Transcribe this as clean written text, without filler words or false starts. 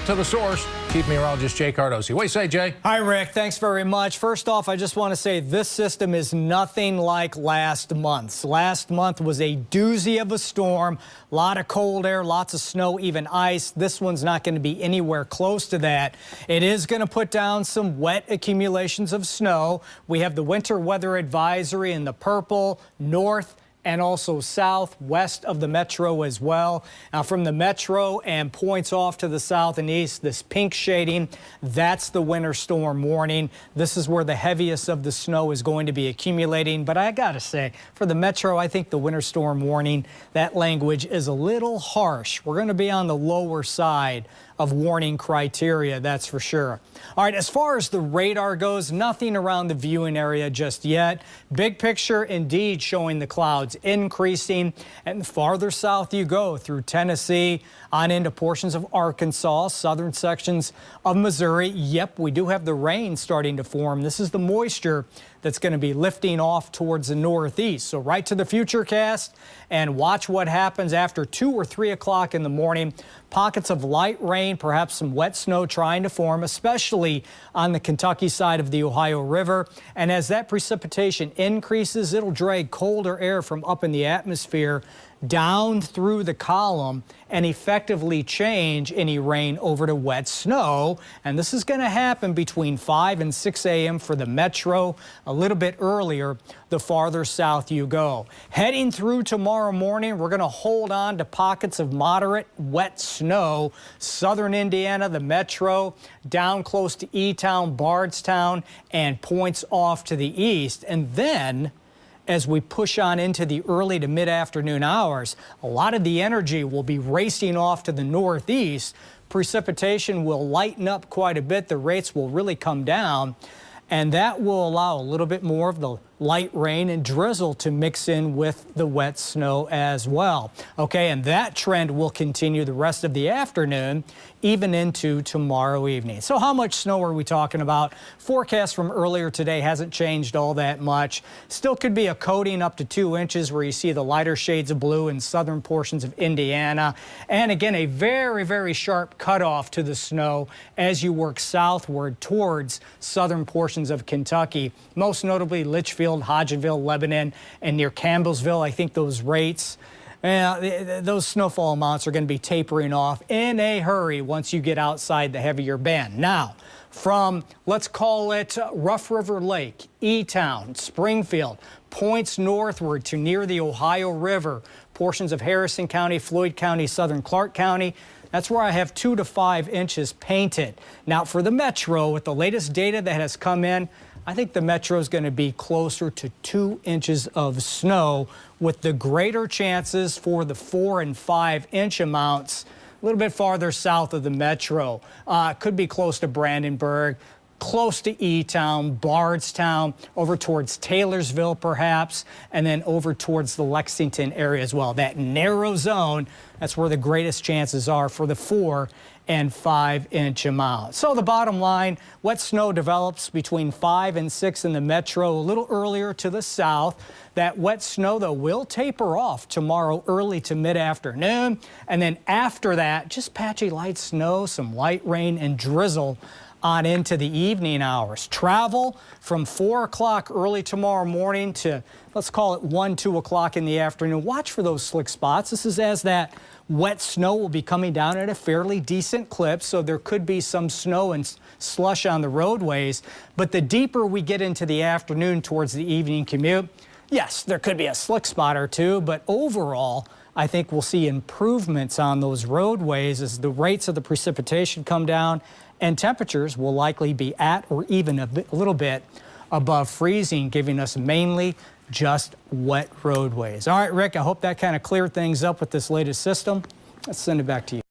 to the source, Chief Meteorologist Jay Cardosi. What do you say, Jay? Hi, Rick. Thanks very much. First off, I just want to say this system is nothing like last month's. Last month was a doozy of a storm. A lot of cold air, lots of snow, even ice. This one's not going to be anywhere close to that. It is going to put down some wet accumulations of snow. We have the winter weather advisory in the purple, north, and also southwest of the metro as well. Now from the metro and points off to the south and east, this pink shading, that's the winter storm warning. This is where the heaviest of the snow is going to be accumulating. But I gotta say, for the metro, I think the winter storm warning, that language is a little harsh. We're going to be on the lower side of warning criteria, that's for sure. All right, as far as the radar goes, nothing around the viewing area just yet. Big picture indeed showing the clouds increasing, and the farther south you go through Tennessee on into portions of Arkansas, southern sections of Missouri. Yep, we do have the rain starting to form. This is the moisture that's going to be lifting off towards the northeast. So right to the Futurecast and watch what happens after 2 or 3 o'clock in the morning. Pockets of light rain, perhaps some wet snow trying to form, especially on the Kentucky side of the Ohio River. And as that precipitation increases, it'll drag colder air from up in the atmosphere down through the column and effectively change any rain over to wet snow. And this is going to happen between 5 and 6 a.m. for the metro, a little bit earlier the farther south you go. Heading through tomorrow morning, we're going to hold on to pockets of moderate wet snow. Southern Indiana, the metro, down close to E-Town, Bardstown, and points off to the east. And then as we push on into the early to mid-afternoon hours, a lot of the energy will be racing off to the northeast. Precipitation will lighten up quite a bit. The rates will really come down, and that will allow a little bit more of the light rain and drizzle to mix in with the wet snow as well. Okay, and that trend will continue the rest of the afternoon, even into tomorrow evening. So how much snow are we talking about? Forecast from earlier today hasn't changed all that much. Still could be a coating up to 2 inches where you see the lighter shades of blue in southern portions of Indiana. And again, a very, very sharp cutoff to the snow as you work southward towards southern portions of Kentucky, most notably Litchfield, Hodgenville, Lebanon, and near Campbellsville. I think those rates, those snowfall amounts are going to be tapering off in a hurry once you get outside the heavier band. Now, from, let's call it Rough River Lake, E-Town, Springfield, points northward to near the Ohio River, portions of Harrison County, Floyd County, southern Clark County, that's where I have 2 to 5 inches painted. Now, for the metro, with the latest data that has come in, I think the metro is going to be closer to 2 inches of snow, with the greater chances for the 4 and 5 inch amounts a little bit farther south of the metro. Could be close to Brandenburg, close to E-Town, Bardstown, over towards Taylorsville perhaps, and then over towards the Lexington area as well. That narrow zone, that's where the greatest chances are for the 4 and 5 inch amount. So the bottom line, wet snow develops between 5 and 6 in the metro, a little earlier to the south. That wet snow, though, will taper off tomorrow early to mid-afternoon. And then after that, just patchy light snow, some light rain and drizzle on into the evening hours. Travel from 4 o'clock early tomorrow morning to, let's call it 1, 2 o'clock in the afternoon. Watch for those slick spots. This is as that wet snow will be coming down at a fairly decent clip, so there could be some snow and slush on the roadways. But the deeper we get into the afternoon towards the evening commute, yes, there could be a slick spot or two, but overall, I think we'll see improvements on those roadways as the rates of the precipitation come down, and temperatures will likely be at or even a little bit above freezing, giving us mainly just wet roadways. All right, Rick, I hope that kind of cleared things up with this latest system. Let's send it back to you.